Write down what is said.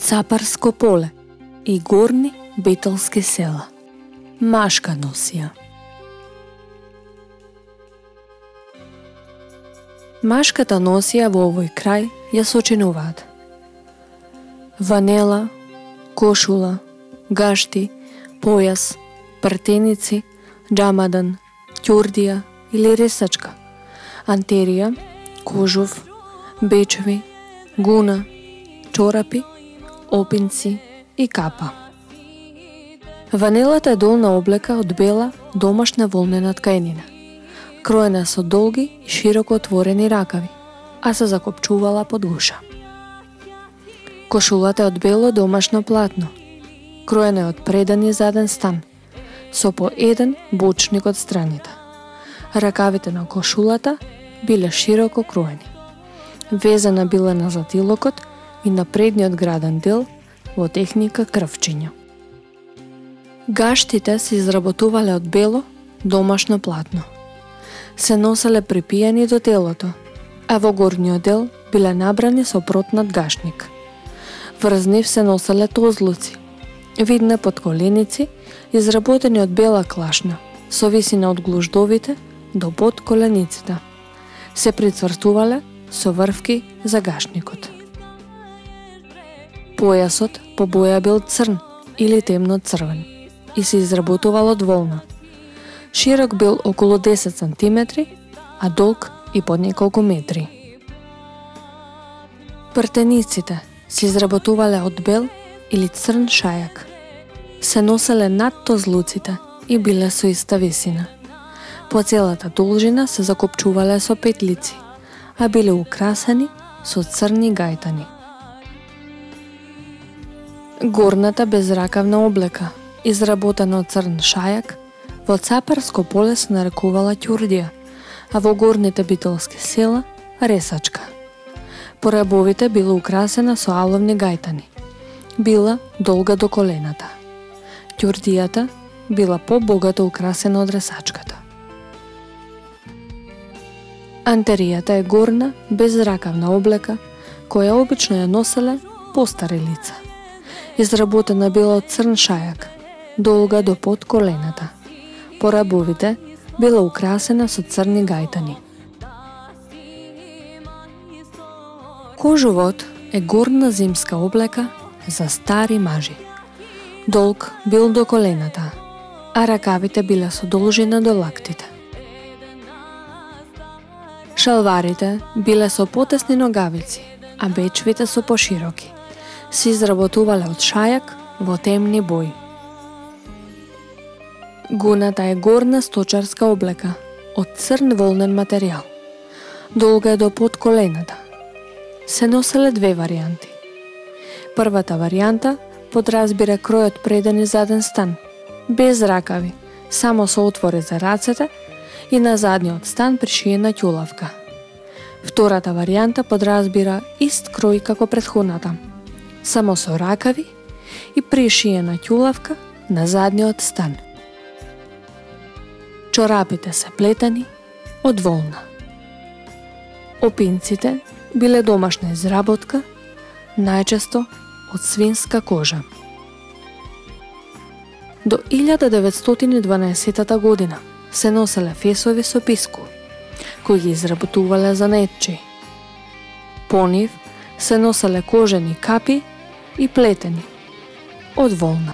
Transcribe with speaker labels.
Speaker 1: Цапарско поле и горни бетелски села. Машка носија. Машката носија во овој крај ја сочинуваат ванела, кошула, гашти, појас, партеници, џамадан, ќурдија или ресачка, антерија, кожув, бечви, гуна, чорапи, опинци и капа. Ванелата е долна облека од бела, домашна волнена ткаенина, кроена со долги и широко отворени ракави, а се закопчувала под гуша. Кошулата е од бело домашно платно, кроена е од преден и заден стан, со по еден бочник од страните. Ракавите на кошулата биле широко кроени. Везена била на затилокот и на предниот граден дел во техника крвчиња. Гаштите се изработувале од бело, домашно платно. Се носеле припијани до телото, а во горниот дел биле набрани со протнат гашник. Врз нив се носеле тозлуци, видни подколеници, изработени од бела клашна, со висина од глуждовите до под колениците. Се прицвртувале со врвки за гашникот. Појасот по боја бил црн или темно црвен и се изработувал од волна. Широк бил околу 10 сантиметри, а долг и под неколку метри. Партениците се изработувале од бел или црн шајак. Се носеле над тозлуците и биле со иста висина. По целата должина се закопчувале со петлици, а биле украсени со црни гајтани. Горната безракавна облека, изработена од црн шајак, во цапарско поле се нарекувала ќурдија, а во горните битолски села ресачка. По рабовите била украсена со аловни гајтани. Била долга до колената. Ќурдијата била побогато украсена од ресачката. Антеријата е горна, безракавна облека, која обично ја носеле постари лица. Изработена била од црн шајак, долга до под колената. По рабовите била украсена со црни гајтани. Кожувот е горна зимска облека за стари мажи. Долг бил до колената, а ракавите биле со должина до лактите. Шалварите биле со потесни ногавици, а бечвите со пошироки. Се изработувале од шајак во темни бои. Гуната е горна сточарска облека од црн волнен материјал. Долга е до под колената. Се носеле две варијанти. Првата варијанта подразбира кројот преден и заден стан, без ракави, само со отвори за рацете и на задниот стан пришиена ќулавка. Втората варијанта подразбира ист крој како претходната, само со ракави и пришиена ќулавка на задниот стан. Чорапите се плетени од волна. Опинците биле домашна изработка, најчесто од свинска кожа. До 1912 година се носеле фесови со писку, кои ги изработувале за нетчи. По нив се носеле кожени капи и плетени од волна.